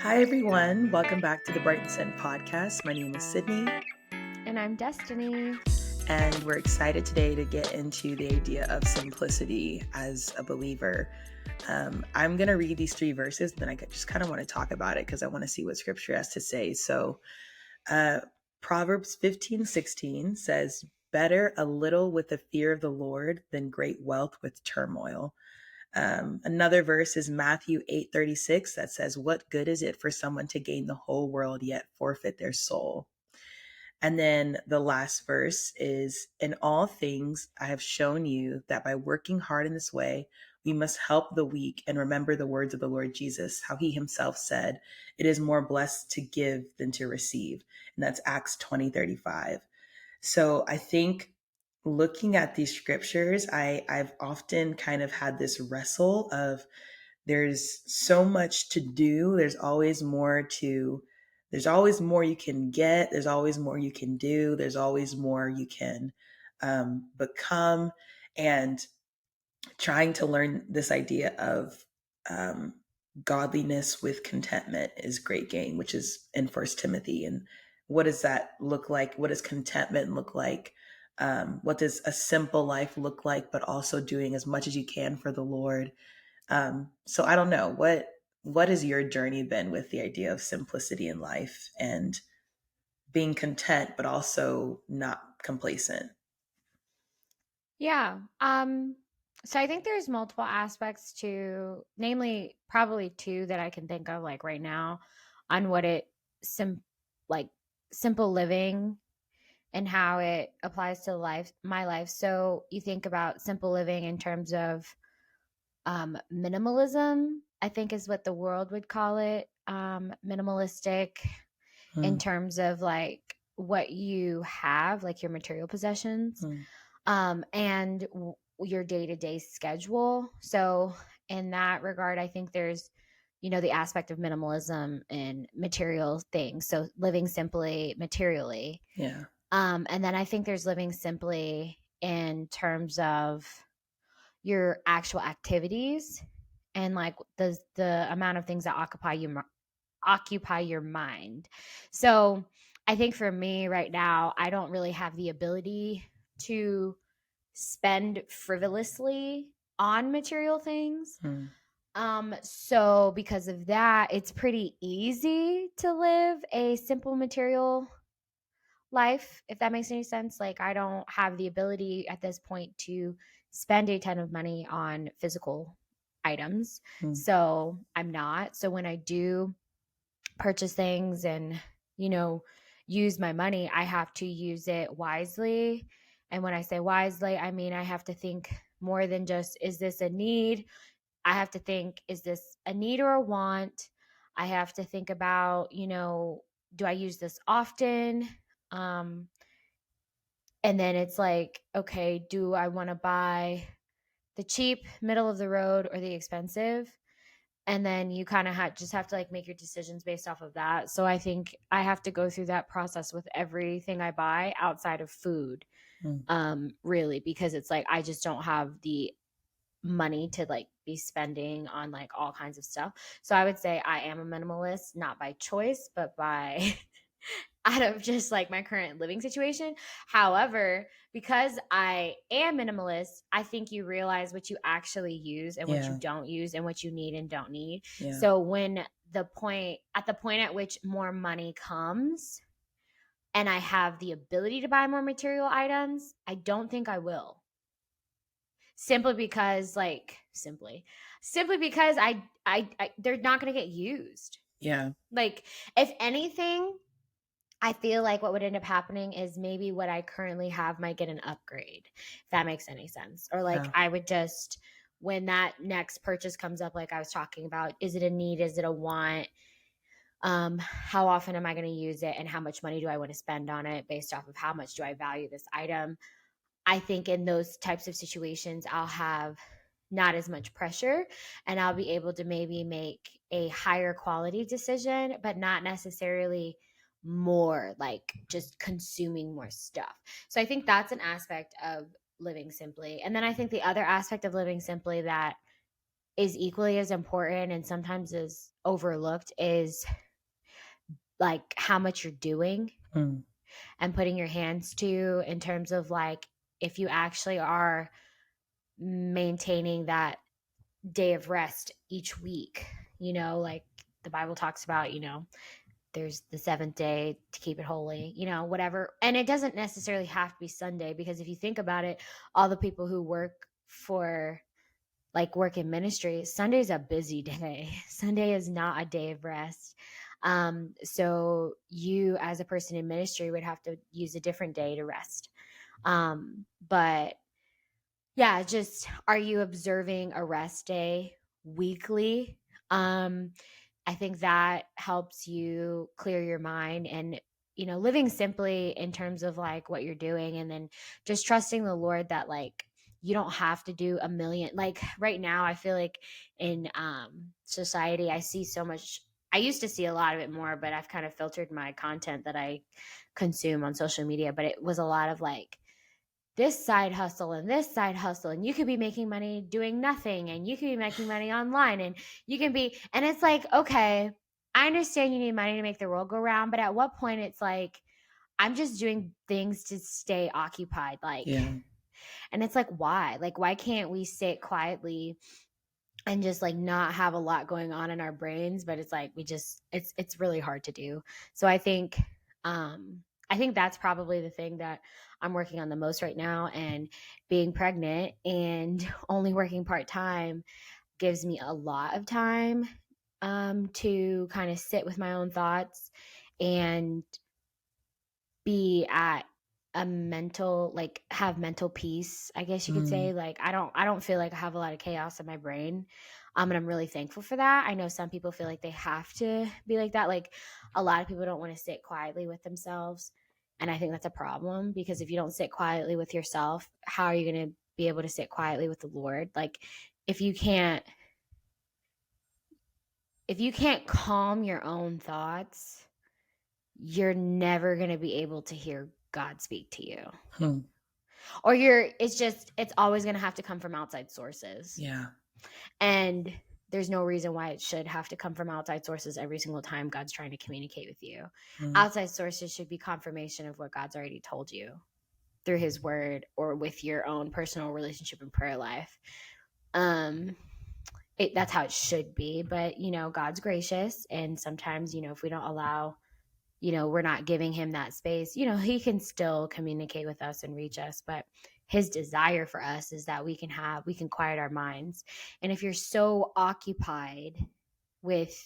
Hi, everyone. Welcome back to the Bright and Scent podcast. My name is Sydney, And I'm Destiny. and we're excited today to get into the idea of simplicity as a believer. I'm going to read these 3 verses, and then I just kind of want to talk about it because I want to see what scripture has to say. So, uh, Proverbs 15:16 says, "Better a little with the fear of the Lord than great wealth with turmoil." Another verse is Matthew 8:36 that says, "What good is it for someone to gain the whole world yet forfeit their soul?" And then the last verse is, "In all things I have shown you that by working hard in this way, we must help the weak and remember the words of the Lord Jesus, how he himself said, 'It is more blessed to give than to receive.'" And that's Acts 20:35. So I think looking at these scriptures, I've often kind of had this wrestle of there's so much to do. There's always more you can get. There's always more you can do. There's always more you can become. And trying to learn this idea of um, godliness with contentment is great gain, which is in First Timothy. And what does that look like? What does contentment look like? What does a simple life look like? But also doing as much as you can for the Lord. So I don't know what has your journey been with the idea of simplicity in life and being content, but also not complacent. Yeah. So I think there's multiple aspects to, namely probably two that I can think of like right now on what it like simple living and how it applies to my life. So you think about simple living in terms of minimalism, I think is what the world would call it. Minimalistic in Mm, terms of like what you have, like your material possessions, mm, and your day to day schedule. So, in that regard, I think there's, the aspect of minimalism and material things. So, living simply materially. yeah. And then I think there's living simply in terms of your actual activities and like the amount of things that occupy your mind. So I think for me right now, I don't really have the ability to spend frivolously on material things. Mm, So because of that, it's pretty easy to live a simple material life, if that makes any sense. Like I don't have the ability at this point to spend a ton of money on physical items. mm, So I'm not. So when I do purchase things and you know use my money, I have to use it wisely. And when I say wisely, I mean I have to think more than just, is this a need? I have to think, is this a need or a want? I have to think about, do I use this often? um and then it's like, okay, do I want to buy the cheap, middle of the road, or the expensive? And then you kind of just have to like make your decisions based off of that. So I think I have to go through that process with everything I buy outside of food, mm. really, because it's like I just don't have the money to like be spending on like all kinds of stuff. So I would say I am a minimalist, not by choice, but by out of just like my current living situation. However, because I am minimalist, I think you realize what you actually use and what you Yeah. don't use and what you need and don't need. Yeah. So when the point at which more money comes and I have the ability to buy more material items, I don't think I will. Simply because simply because I they're not going to get used. Yeah. Like if anything, I feel like what would end up happening is maybe what I currently have might get an upgrade, if that makes any sense. Or like Yeah. I would just, when that next purchase comes up, like I was talking about, is it a need? Is it a want? How often am I going to use it? And how much money do I want to spend on it based off of how much do I value this item? I think in those types of situations, I'll have not as much pressure and I'll be able to maybe make a higher quality decision, but not necessarily more like just consuming more stuff. So I think that's an aspect of living simply. And then I think the other aspect of living simply that is equally as important and sometimes is overlooked is like how much you're doing Mm. and putting your hands to, in terms of like if you actually are maintaining that day of rest each week, like the Bible talks about, there's the seventh day to keep it holy, whatever. And it doesn't necessarily have to be Sunday, because if you think about it, all the people who work in ministry, Sunday's a busy day. Sunday is not a day of rest. So you as a person in ministry would have to use a different day to rest. But yeah, just, are you observing a rest day weekly? I think that helps you clear your mind and, living simply in terms of like what you're doing, and then just trusting the Lord that like you don't have to do a million. Like right now, I feel like in society, I see so much. I used to see a lot of it more, but I've kind of filtered my content that I consume on social media. But it was a lot of like this side hustle and this side hustle, and you could be making money doing nothing, and you could be making money online, and and it's like, okay, I understand you need money to make the world go round, but at what point it's like I'm just doing things to stay occupied, like. Yeah. And it's why can't we sit quietly and just like not have a lot going on in our brains? But it's like it's really hard to do. So I think that's probably the thing that I'm working on the most right now. And being pregnant and only working part-time gives me a lot of time to kind of sit with my own thoughts and be at a mental, like have mental peace, I guess you could Mm. say. Like I don't feel like I have a lot of chaos in my brain. And I'm really thankful for that. I know some people feel like they have to be like that. Like a lot of people don't want to sit quietly with themselves. And I think that's a problem, because if you don't sit quietly with yourself, how are you going to be able to sit quietly with the Lord? Like if you can't calm your own thoughts, you're never going to be able to hear God speak to you. Hmm. Or it's always going to have to come from outside sources. Yeah. And there's no reason why it should have to come from outside sources every single time God's trying to communicate with you. Mm. Outside sources should be confirmation of what God's already told you through his word or with your own personal relationship and prayer life. That's how it should be. But, God's gracious. And sometimes, if we don't allow, we're not giving him that space, he can still communicate with us and reach us. But his desire for us is that we can quiet our minds. And if you're so occupied with,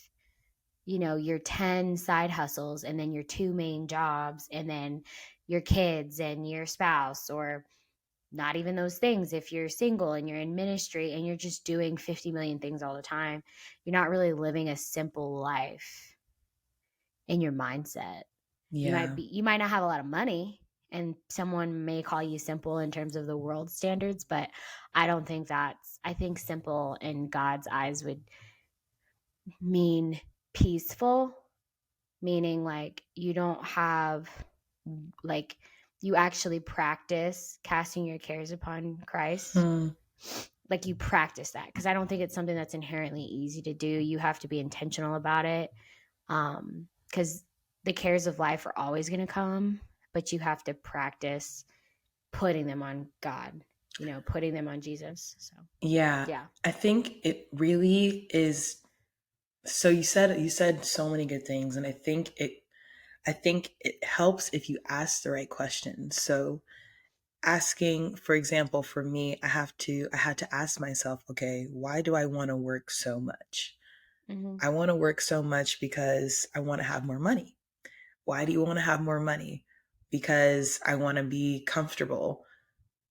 your 10 side hustles, and then your 2 main jobs, and then your kids and your spouse, or not even those things, if you're single and you're in ministry and you're just doing 50 million things all the time, you're not really living a simple life in your mindset. Yeah. You might not have a lot of money, and someone may call you simple in terms of the world standards, but I don't think I think simple in God's eyes would mean peaceful, meaning like you don't have, like, you actually practice casting your cares upon Christ. Hmm. Like you practice that, because I don't think it's something that's inherently easy to do. You have to be intentional about it, because the cares of life are always going to come, but you have to practice putting them on God, putting them on Jesus. So Yeah. I think it really is. So you said so many good things, and I think it helps if you ask the right questions. So asking, for example, for me, I had to ask myself, okay, why do I want to work so much? Mm-hmm. I want to work so much because I want to have more money. Why do you want to have more money? Because I want to be comfortable.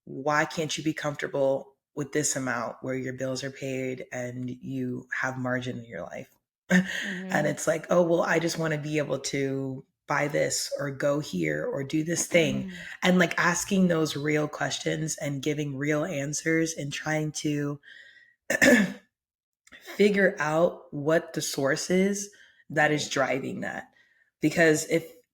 Why can't you be comfortable with this amount where your bills are paid and you have margin in your life? Mm-hmm. And it's like, oh, well, I just want to be able to buy this or go here or do this thing. And like asking those real questions and giving real answers and trying to figure out what the source is that is driving that. Because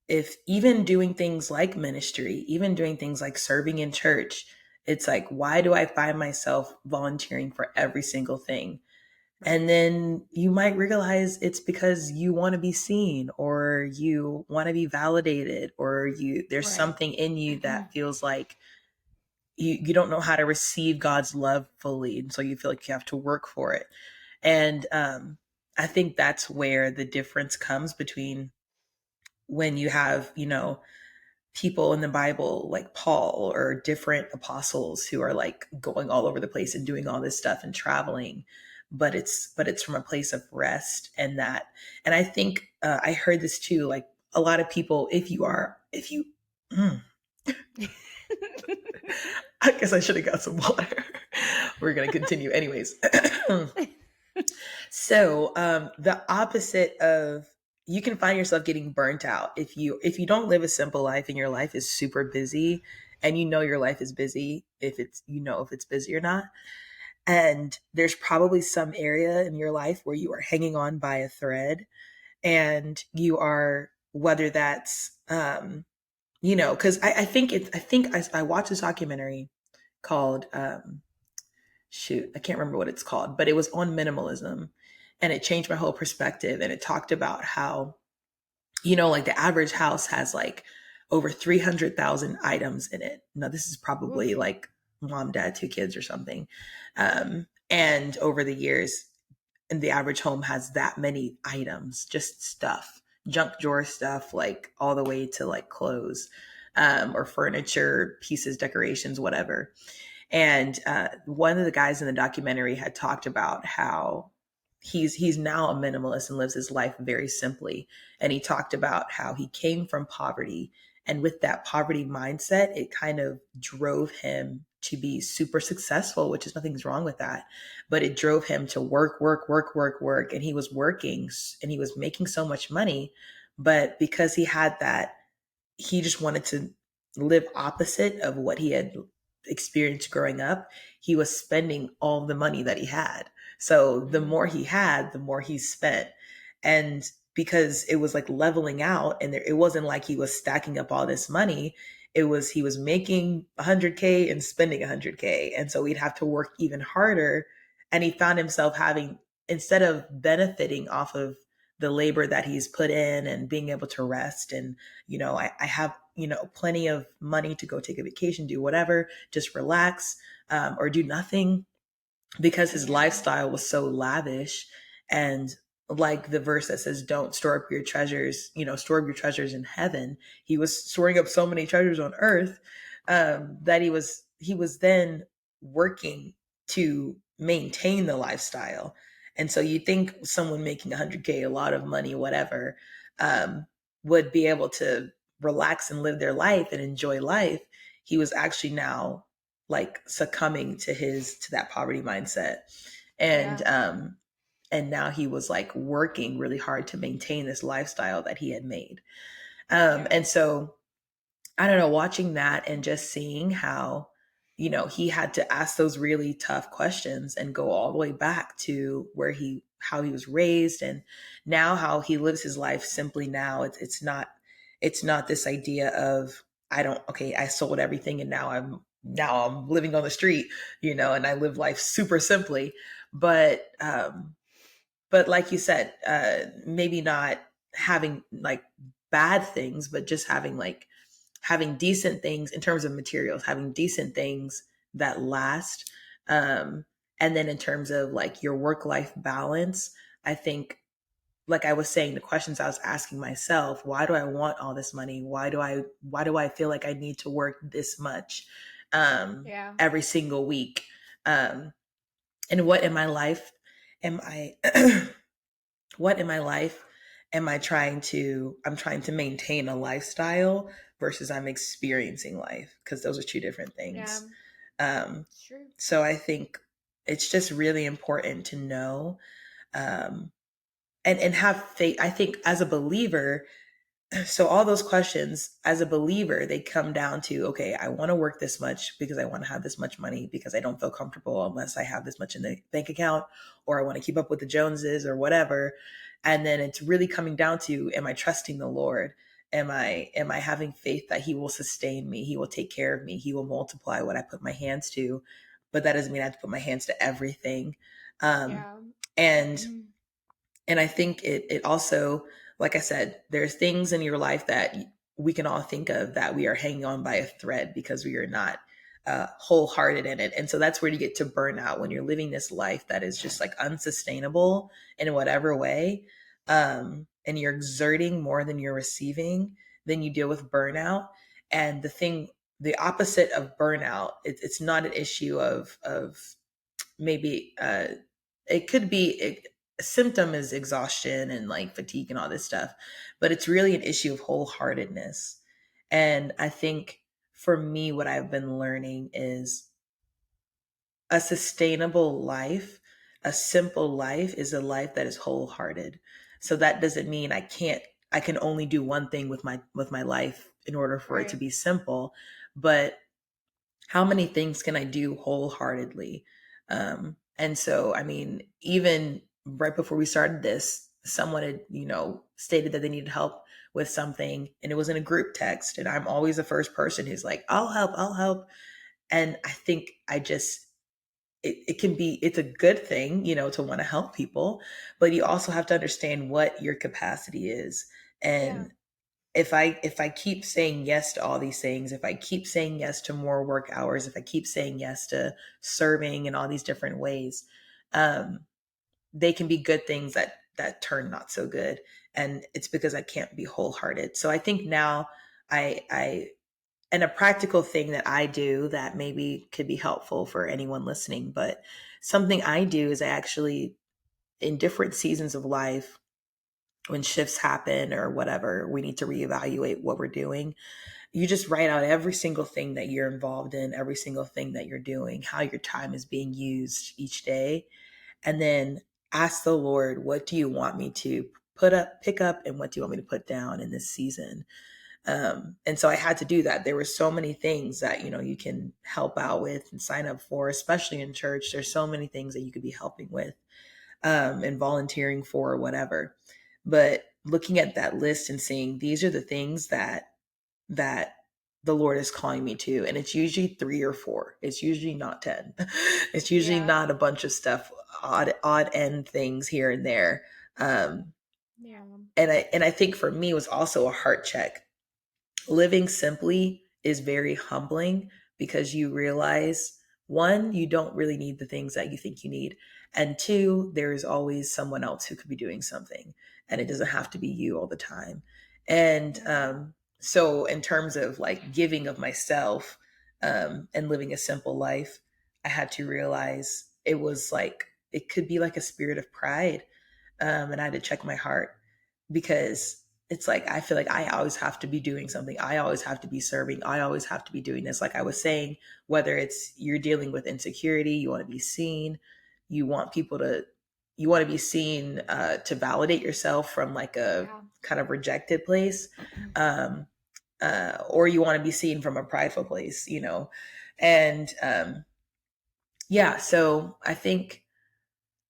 if even doing things like ministry, even doing things like serving in church, it's like, why do I find myself volunteering for every single thing? Right. And then you might realize it's because you want to be seen, or you want to be validated, or there's Right. something in you that feels like you don't know how to receive God's love fully. And so you feel like you have to work for it. And I think that's where the difference comes between when you have, people in the Bible like Paul or different apostles who are like going all over the place and doing all this stuff and traveling, but it's from a place of rest. And I think I heard this too, like a lot of people, if you mm, I guess I should have got some water. We're going to continue anyways. So the opposite of, you can find yourself getting burnt out if you don't live a simple life and your life is super busy, and your life is busy, if it's busy or not. And there's probably some area in your life where you are hanging on by a thread, and you are, whether that's because I watched this documentary called shoot, I can't remember what it's called, but it was on minimalism, and it changed my whole perspective. And it talked about how, like the average house has like over 300,000 items in it. Now, this is probably Oof. like mom, dad, two kids or something. And over the years, and the average home has that many items, just stuff, junk drawer stuff, like all the way to like clothes, or furniture, pieces, decorations, whatever. And one of the guys in the documentary had talked about how he's now a minimalist and lives his life very simply. And he talked about how he came from poverty, and with that poverty mindset, it kind of drove him to be super successful, which is, nothing's wrong with that. But it drove him to work, work, work, work, work. And he was working and he was making so much money. But because he had that, he just wanted to live opposite of what he had experienced growing up. He was spending all the money that he had. So the more he had, the more he spent. And because it was like leveling out, and it wasn't like he was stacking up all this money. It was, he was making 100K and spending 100K. And so he'd have to work even harder. And he found himself having, instead of benefiting off of the labor that he's put in and being able to rest, and I have plenty of money to go take a vacation, do whatever, just relax, or do nothing, because his Yeah. lifestyle was so lavish. And like the verse that says, don't store up your treasures, store up your treasures in heaven. He was storing up so many treasures on earth, that he was then working to maintain the lifestyle. And so you think someone making 100K, a lot of money, whatever, um, would be able to relax and live their life and enjoy life. He was actually now like succumbing to that poverty mindset. and Yeah. um and now he was like working really hard to maintain this lifestyle that he had made. Yeah. And so I don't know, watching that and just seeing how, he had to ask those really tough questions and go all the way back to how he was raised, and now how he lives his life simply now. It's not this idea of, I don't, okay, I sold everything and now I'm living on the street, and I live life super simply. But like you said, maybe not having like bad things, but just having decent things in terms of materials, having decent things that last. Um, and then in terms of like your work life balance, I think, like I was saying, the questions I was asking myself: why do I want all this money? Why do I feel like I need to work this much, Yeah. every single week? Um, and what in my life am I? What in my life am I trying to? I'm trying to maintain a lifestyle versus I'm experiencing life, because those are two different Yeah. things. Um, It's true. so I think it's just really important to know, um, and have faith. I think as a believer, so all those questions as a believer, they come down to, okay, I want to work this much because I want to have this much money, because I don't feel comfortable unless I have this much in the bank account, or I want to keep up with the Joneses or whatever. And then it's really coming down to, am I trusting the Lord? Am I having faith that he will sustain me? He will take care of me. He will multiply what I put my hands to. But that doesn't mean I have to put my hands to everything. Um, Yeah. and and I think it also, like I said, there's things in your life that we can all think of that we are hanging on by a thread because we are not wholehearted in it. And so that's where you get to burnout when you're living this life that is just like unsustainable in whatever way. And you're exerting more than you're receiving, then you deal with burnout. And the opposite of burnout, it's not an issue of maybe it could be a symptom is exhaustion and like fatigue and all this stuff, but it's really an issue of wholeheartedness. And I think for me, what I've been learning is a sustainable life, a simple life is a life that is wholehearted. So that doesn't mean I can only do one thing with my life in order for it to Right. be simple, but how many things can I do wholeheartedly? And so, I mean, even right before we started this, someone had, stated that they needed help with something, and it was in a group text. And I'm always the first person who's like, I'll help, I'll help. And I think it can be, it's a good thing, to want to help people, but you also have to understand what your capacity is. Yeah. And if I keep saying yes to all these things, if I keep saying yes to more work hours, if I keep saying yes to serving in all these different ways, um, they can be good things that turn not so good. And it's because I can't be wholehearted. So I think now I and a practical thing that I do that maybe could be helpful for anyone listening, but something I do is I actually, in different seasons of life, when shifts happen or whatever, we need to reevaluate what we're doing. You just write out every single thing that you're involved in, every single thing that you're doing, how your time is being used each day. And then ask the Lord, what do you want me to pick up, and what do you want me to put down in this season? And so I had to do that. There were so many things that, you can help out with and sign up for, especially in church. There's so many things that you could be helping with, and volunteering for, or whatever. But looking at that list and seeing these are the things that the Lord is calling me to. And it's usually 3 or 4. It's usually not 10. It's usually Yeah. not a bunch of stuff, odd end things here and there. Um, Yeah. and I think for me it was also a heart check. Living simply is very humbling because you realize, one, you don't really need the things that you think you need. And two, there's always someone else who could be doing something, and it doesn't have to be you all the time. And Yeah. so, in terms of like giving of myself, and living a simple life, I had to realize it was like, it could be like a spirit of pride. And I had to check my heart, because it's like I feel like I always have to be doing something. I always have to be serving. I always have to be doing this. Like I was saying, whether it's you're dealing with insecurity, you want to be seen, you want people to, you want to be seen, to validate yourself from like a Yeah. kind of rejected place, um, or you want to be seen from a prideful place, and yeah. So I think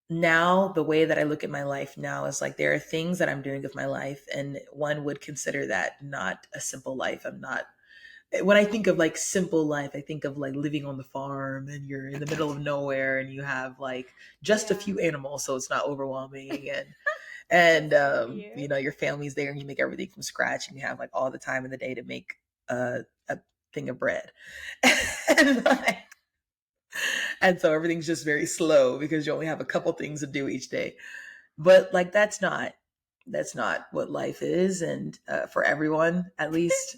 now the way that I look at my life now is like there are things that I'm doing with my life, and one would consider that not a simple life. I'm not, when I think of like simple life, I think of like living on the farm and you're in the middle of nowhere and you have like just a Yeah. few animals, so it's not overwhelming. And Just a few. your family's there and you make everything from scratch and you have like all the time in the day to make a thing of bread. and like, and so everything's just very slow because you only have a couple things to do each day. But like that's not what life is, and for everyone at least.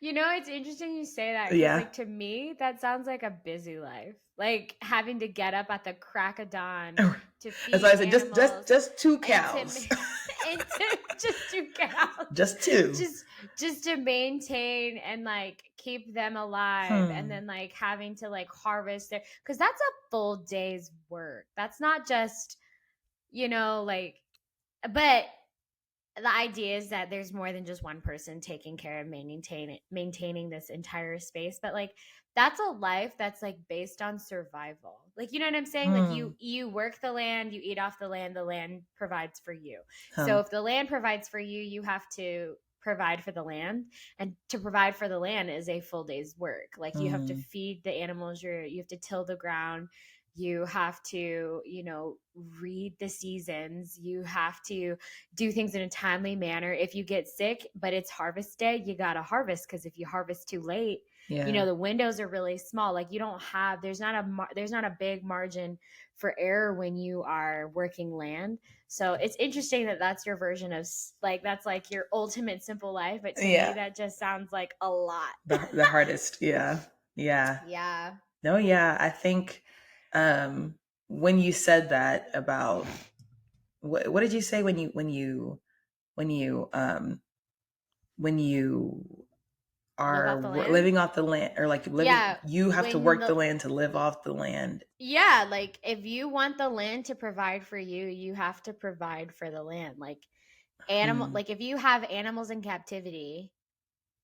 It's interesting you say that because, Yeah. like, to me, that sounds like a busy life. Like having to get up at the crack of dawn to That's why feed I said just just animals just two and to cows. and to just to get out, Just two. just just to maintain and like keep them alive, and Hmm. then like having to like harvest their, because that's a full day's work. That's not just like, but the idea is that there's more than just one person taking care of maintaining this entire space, but like that's a life that's like based on survival. Like, you know what I'm saying? Like Hmm. you work the land, you eat off the land provides for you. Huh. So if the land provides for you, you have to provide for the land, and to provide for the land is a full day's work. Like you have to Hmm. feed the animals, you have to till the ground, You have to, read the seasons. You have to do things in a timely manner. If you get sick, but it's harvest day, you got to harvest, because if you harvest too late, Yeah. the windows are really small. Like, you don't have, there's not a big margin for error when you are working land. So it's interesting that that's your version of like, that's like your ultimate simple life. But to me, Yeah. that just sounds like a lot. The hardest. Yeah. Yeah. Yeah. No, yeah. I think when you said that about what did you say when you Live are off the land. living off the land, or like living, Yeah. you have to When work the the, land to live off the land. yeah, like if you want the land to provide for you, you have to provide for the land. Hmm. Like if you have animals in captivity,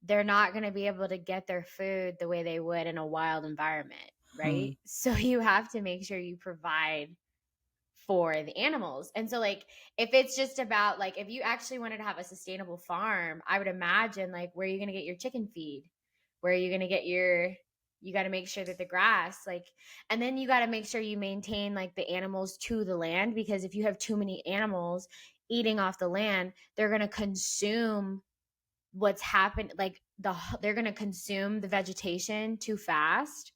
they're not going to be able to get their food the way they would in a wild environment, Hmm. right? So you have to make sure you provide for the animals. And so, like, if it's just about, like, if you actually wanted to have a sustainable farm, I would imagine, like, where are you going to get your chicken feed? Where are you going to get you got to make sure that the grass, like, and then you got to make sure you maintain, like, the animals to the land, because if you have too many animals eating off the land, they're going to consume what's happened, like, they're going to consume the vegetation too fast,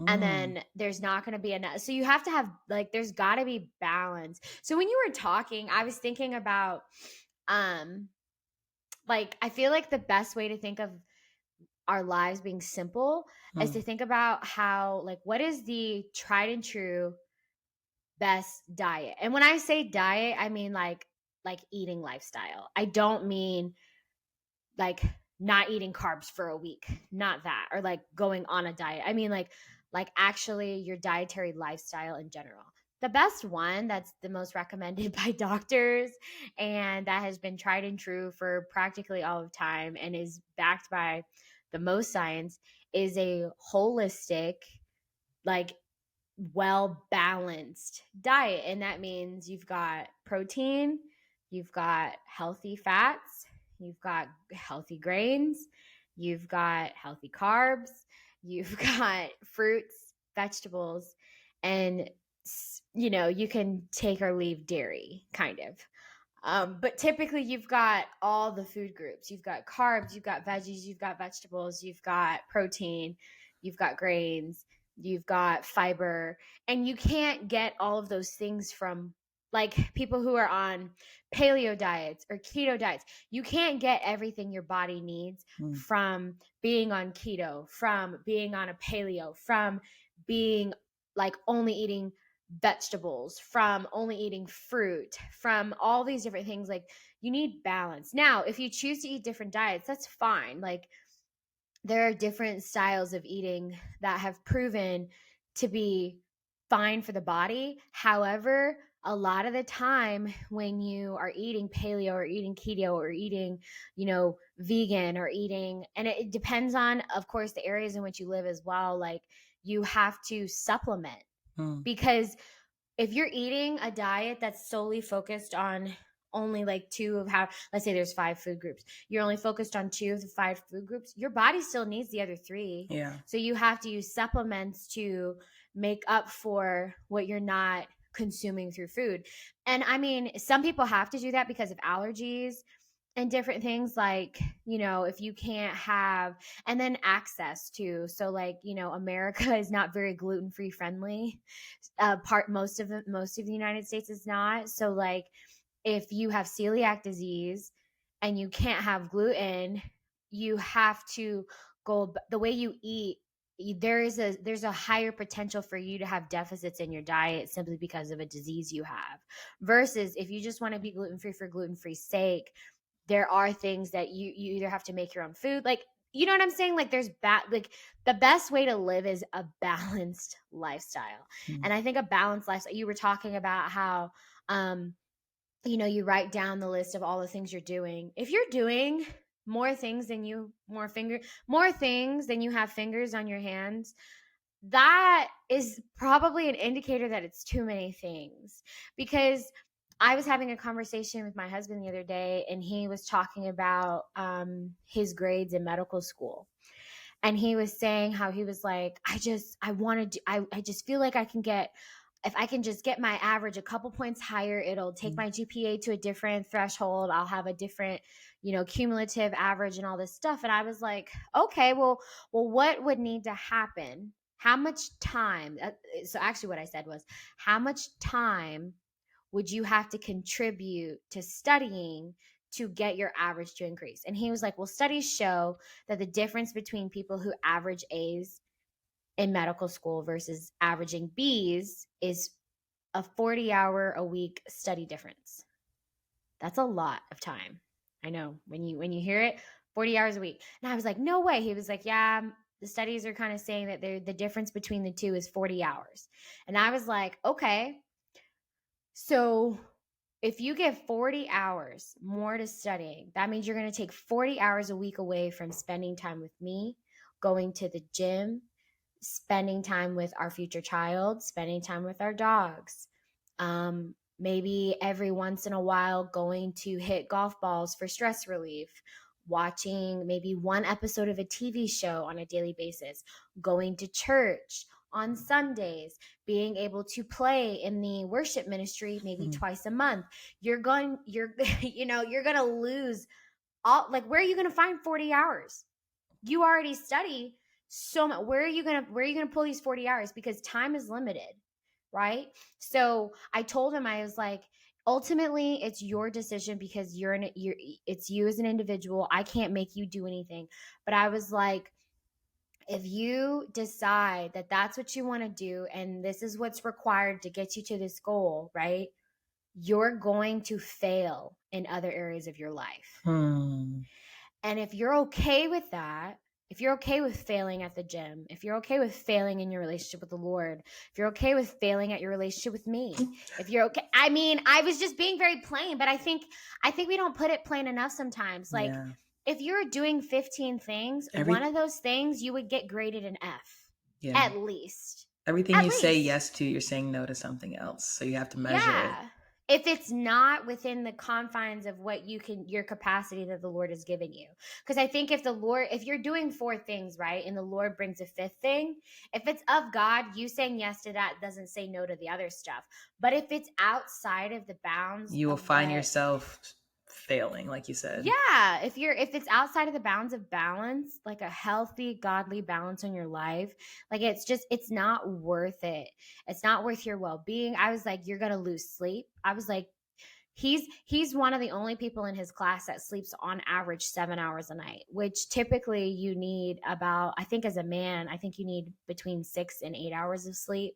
and Hmm. then there's not going to be enough. So you have to have, like, there's got to be balance. So when you were talking, I was thinking about, um like, I feel like the best way to think of our lives being simple is to Hmm. think about how, like, what is the tried and true best diet. And when I say diet, I mean like eating lifestyle. I don't mean like not eating carbs for a week, not that, or like going on a diet. I mean like actually your dietary lifestyle in general. The best one that's the most recommended by doctors and that has been tried and true for practically all of time and is backed by the most science is a holistic, like, well balanced diet. And that means you've got protein, you've got healthy fats, you've got healthy grains, you've got healthy carbs, you've got fruits, vegetables, and you can take or leave dairy, kind of. But typically, you've got all the food groups. You've got carbs, you've got veggies, you've got vegetables, you've got protein, you've got grains, you've got fiber. And you can't get all of those things from, like, people who are on paleo diets or keto diets. You can't get everything your body needs Hmm. from being on keto, from being on a paleo, from being like only eating vegetables, from only eating fruit, from all these different things. Like, you need balance. Now, if you choose to eat different diets, that's fine. Like, there are different styles of eating that have proven to be fine for the body. However, a lot of the time when you are eating paleo or eating keto or eating, vegan or eating, and it depends on, of course, the areas in which you live as well, like, you have to supplement, Hmm. because if you're eating a diet that's solely focused on only like two of how, let's say there's five food groups, you're only focused on two of the five food groups, your body still needs the other three. Yeah. So you have to use supplements to make up for what you're not consuming through food. And I mean, some people have to do that because of allergies and different things, like, if you can't have, and then access to, so, like, America is not very gluten-free friendly. Most of the United States is not. So, like, if you have celiac disease and you can't have gluten, you have to go the way you eat. There's a higher potential for you to have deficits in your diet simply because of a disease you have, versus if you just want to be gluten free for gluten free sake, there are things that you either have to make your own food, like, you know what I'm saying, like, like, the best way to live is a balanced lifestyle. Hmm. And I think a balanced lifestyle, you were talking about how, um you write down the list of all the things you're doing. If you're doing more things than you have fingers on your hands, that is probably an indicator that it's too many things. Because I was having a conversation with my husband the other day, and he was talking about his grades in medical school. And he was saying how he was like, I just feel like if I can just get my average a couple points higher, it'll take my GPA to a different threshold. I'll have a different, cumulative average and all this stuff. And I was like, okay, well, what would need to happen? How much time? So actually, what I said was, how much time would you have to contribute to studying to get your average to increase? And he was like, well, studies show that the difference between people who average A's in medical school versus averaging B's is a 40-hour-a-week study difference. That's a lot of time. I know when you hear it, 40 hours a week. And I was like, no way. He was like, yeah, the studies are kind of saying that the difference between the two is 40 hours. And I was like, okay. So if you give 40 hours more to studying, that means you're going to take 40 hours a week away from spending time with me, going to the gym, spending time with our future child, spending time with our dogs. Maybe every once in a while going to hit golf balls for stress relief, watching maybe one episode of a TV show on a daily basis, going to church on Sundays, being able to play in the worship ministry maybe twice a month. You're going to lose all, like, where are you going to find 40 hours? You already study so much. Where are you going to pull these 40 hours? Because time is limited, right? So I told him, I was like, ultimately it's your decision, because it's you as an individual. I can't make you do anything. But I was like, if you decide that that's what you want to do and this is what's required to get you to this goal, right? You're going to fail in other areas of your life. And if you're okay with that, if you're okay with failing at the gym, if you're okay with failing in your relationship with the Lord, if you're okay with failing at your relationship with me, if you're okay, I mean, I was just being very plain, but I think we don't put it plain enough sometimes. Like, if you're doing 15 things, one of those things you would get graded an F, at least. Everything you say yes to, you're saying no to something else. So you have to measure it. If it's not within the confines of what your capacity that the Lord has given you. Because I think if you're doing 4 things, right, and the Lord brings a 5th thing, if it's of God, you saying yes to that doesn't say no to the other stuff. But if it's outside of the bounds, you will find yourself failing, like you said. Yeah. If it's outside of the bounds of balance, like a healthy, godly balance in your life, like it's not worth it. It's not worth your well-being. I was like, you're going to lose sleep. I was like, he's one of the only people in his class that sleeps on average 7 hours a night, which typically you need about, I think as a man, I think you need between 6 and 8 hours of sleep.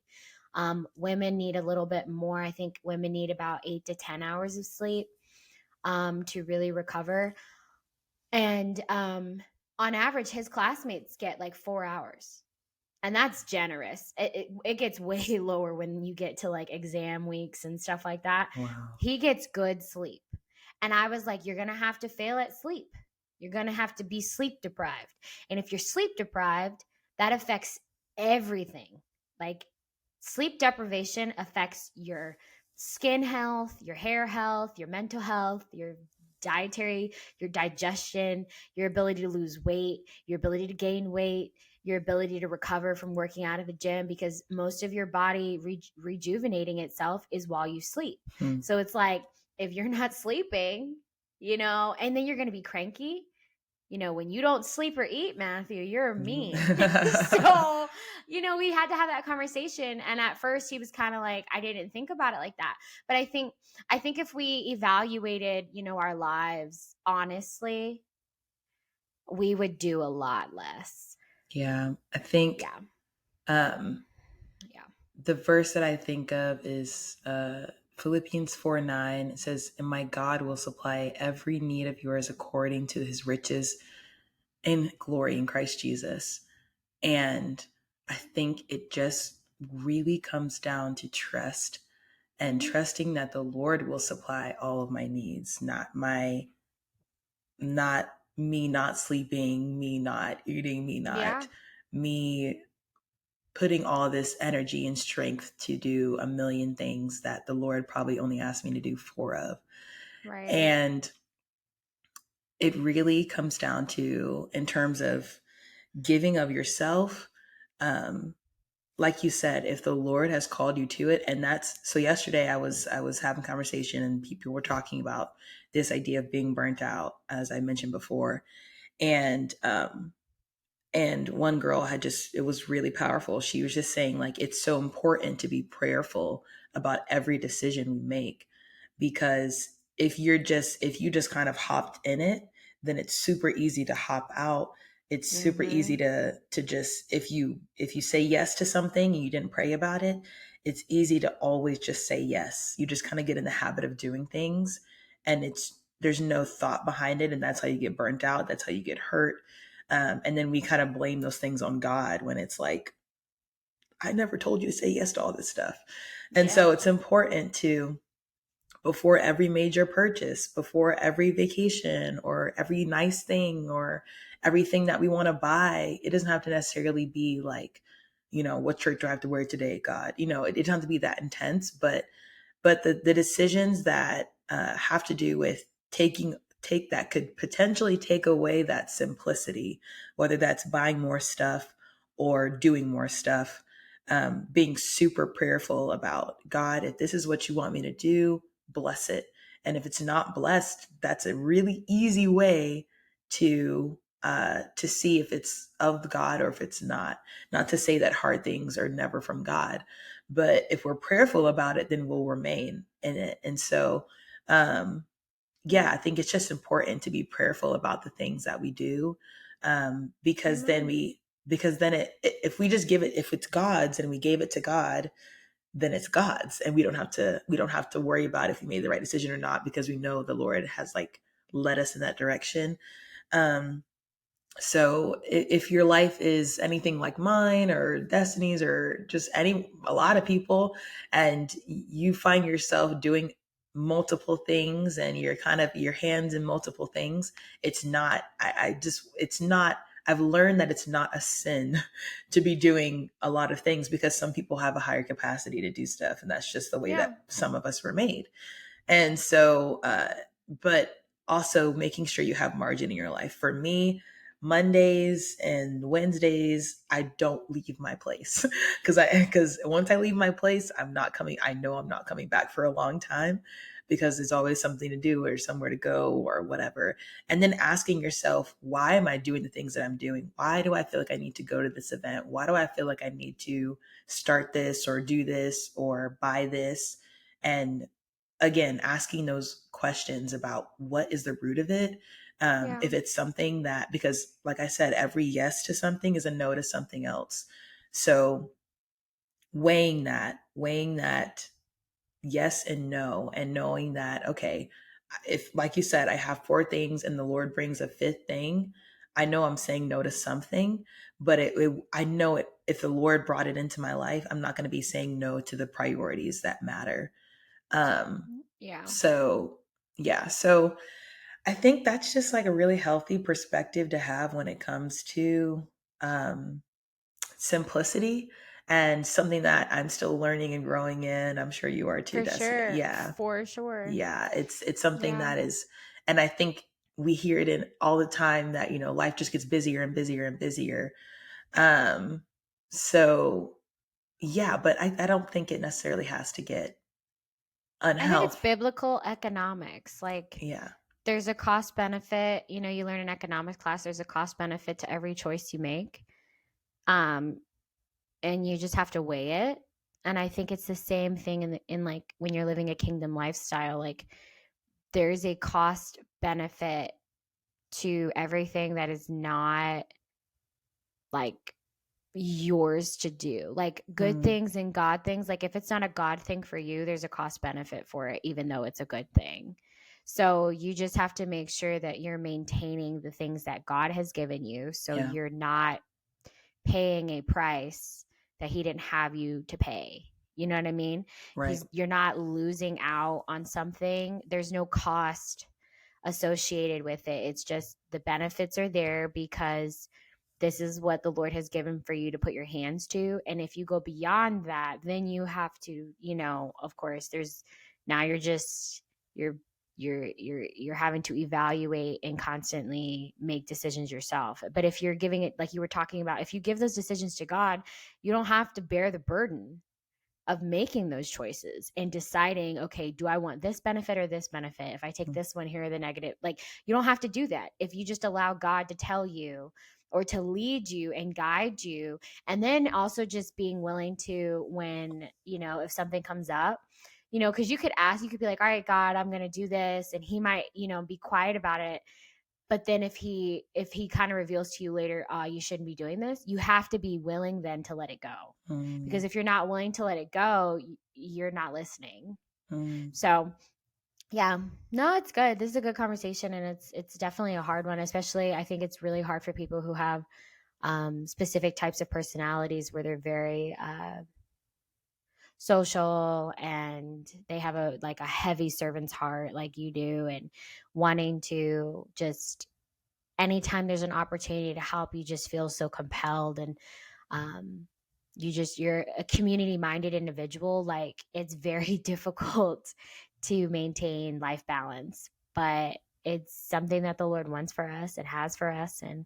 Women need a little bit more. I think women need about 8 to 10 hours of sleep to really recover. And on average, his classmates get like 4 hours. And that's generous. It gets way lower when you get to like exam weeks and stuff like that. Wow. He gets good sleep. And I was like, you're going to have to fail at sleep. You're going to have to be sleep deprived. And if you're sleep deprived, that affects everything. Like, sleep deprivation affects your skin health, your hair health, your mental health, your digestion, your ability to lose weight, your ability to gain weight, your ability to recover from working out of the gym, because most of your body rejuvenating itself is while you sleep. So it's like, if you're not sleeping, and then you're going to be cranky. When you don't sleep or eat, Matthew, you're mean. So, we had to have that conversation. And at first he was kind of like, I didn't think about it like that. But I think if we evaluated, our lives honestly, we would do a lot less. Yeah. I think, the verse that I think of is, Philippians 4:9. It says, and my God will supply every need of yours according to his riches in glory in Christ Jesus. And I think it just really comes down to trust, and trusting that the Lord will supply all of my needs, not me not sleeping, me not eating, me putting all this energy and strength to do a million things that the Lord probably only asked me to do 4 of. Right. And it really comes down to, in terms of giving of yourself, um, like you said, if the Lord has called you to it, and that's so. Yesterday, I was having conversation, and people were talking about this idea of being burnt out, as I mentioned before, and one girl had just, it was really powerful. She was just saying, like, it's so important to be prayerful about every decision we make, because if you just kind of hopped in it, then it's super easy to hop out. It's super easy Mm-hmm. to just, if you say yes to something and you didn't pray about it, it's easy to always just say yes. You just kind of get in the habit of doing things, and there's no thought behind it, and that's how you get burnt out. That's how you get hurt. And then we kind of blame those things on God when it's like, I never told you to say yes to all this stuff. And Yeah. so it's important to, before every major purchase, before every vacation or every nice thing or everything that we want to buy, it doesn't have to necessarily be like, what shirt do I have to wear today, God? It doesn't have to be that intense, but the decisions that have to do with take that could potentially take away that simplicity, whether that's buying more stuff or doing more stuff, being super prayerful about, God, if this is what you want me to do, bless it. And if it's not blessed, that's a really easy way to see if it's of God or if it's not. Not to say that hard things are never from God, but if we're prayerful about it, then we'll remain in it. And so, um, yeah, I think it's just important to be prayerful about the things that we do, because then Amen. if we just give it, if it's God's and we gave it to God, then it's God's, and we don't have to worry about if we made the right decision or not, because we know the Lord has like led us in that direction. Um, so if your life is anything like mine or Destiny's or just a lot of people, and you find yourself doing multiple things and you're kind of your hands in multiple things, it's not, it's not, I've learned that it's not a sin to be doing a lot of things, because some people have a higher capacity to do stuff. And that's just the way Yeah. that some of us were made. And so, but also making sure you have margin in your life. For me, Mondays and Wednesdays, I don't leave my place because once I leave my place, I'm not coming. I know I'm not coming back for a long time, because there's always something to do or somewhere to go or whatever. And then asking yourself, why am I doing the things that I'm doing? Why do I feel like I need to go to this event? Why do I feel like I need to start this or do this or buy this? And again, asking those questions about what is the root of it. Yeah. If it's something that, because like I said, every yes to something is a no to something else. So weighing that yes and no, and knowing that, okay, if, like you said, I have four things and the Lord brings a fifth thing, I know I'm saying no to something, but I know it, if the Lord brought it into my life, I'm not going to be saying no to the priorities that matter. Um, Yeah. so yeah, so I think that's just like a really healthy perspective to have when it comes to um, simplicity, and something that I'm still learning and growing in. I'm sure you are too, For Destiny. sure. Yeah, For sure. yeah, it's something Yeah. that is, and I think we hear it in all the time that life just gets busier and busier and busier. Um, so yeah, but I don't think it necessarily has to get I think it's unhealth. biblical economics. Like, Yeah, there's a cost benefit. You learn in economics class, there's a cost benefit to every choice you make. Um, and you just have to weigh it. And I think it's the same thing in like when you're living a kingdom lifestyle. Like, there's a cost benefit to everything that is not like yours to do. Like, good mm, things and God things, like if it's not a God thing for you, there's a cost benefit for it, even though it's a good thing. So you just have to make sure that you're maintaining the things that God has given you. So yeah, you're not paying a price that he didn't have you to pay. You know what I mean? right, You're not losing out on something. There's no cost associated with it. It's just the benefits are there because this is what the Lord has given for you to put your hands to. And if you go beyond that, then you have to, of course, now you're you're having to evaluate and constantly make decisions yourself. But if you're giving it, like you were talking about, if you give those decisions to God, you don't have to bear the burden of making those choices and deciding, okay, do I want this benefit or this benefit? If I take this one, here are the negative. Like, you don't have to do that. If you just allow God to tell you or to lead you and guide you, and then also just being willing to, when, if something comes up, because you could ask, you could be like, all right, God, I'm going to do this. And he might, be quiet about it. But then if he kind of reveals to you later, you shouldn't be doing this, you have to be willing then to let it go. Because if you're not willing to let it go, you're not listening. So yeah, no, it's good. This is a good conversation, and it's definitely a hard one. Especially, I think it's really hard for people who have specific types of personalities where they're very social, and they have a heavy servant's heart like you do, and wanting to just, anytime there's an opportunity to help, you just feel so compelled. And you're a community minded individual. Like, it's very difficult to maintain life balance, but it's something that the Lord wants for us. It has for us. And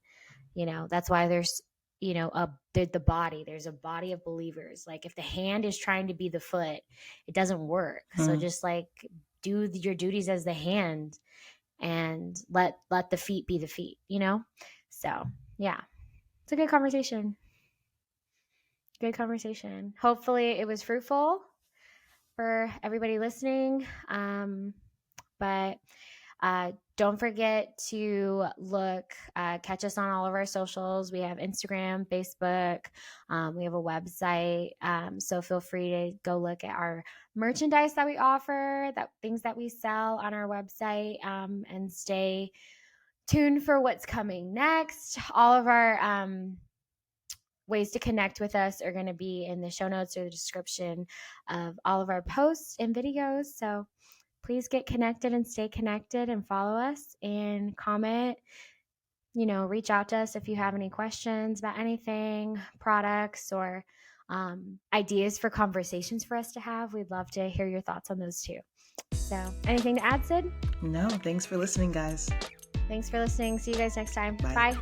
that's why there's the body, there's a body of believers. Like, if the hand is trying to be the foot, it doesn't work. So just do your duties as the hand, and let the feet be the feet. So yeah, it's a good conversation. Hopefully it was fruitful for everybody listening. But don't forget to catch us on all of our socials. We have Instagram, Facebook. We have a website. So feel free to go look at our merchandise that we offer, things that we sell on our website, and stay tuned for what's coming next. All of our ways to connect with us are going to be in the show notes or the description of all of our posts and videos. So please get connected and stay connected, and follow us and comment. Reach out to us if you have any questions about anything, products, or ideas for conversations for us to have. We'd love to hear your thoughts on those too. So, anything to add, Sid? No, thanks for listening, guys. Thanks for listening. See you guys next time. Bye.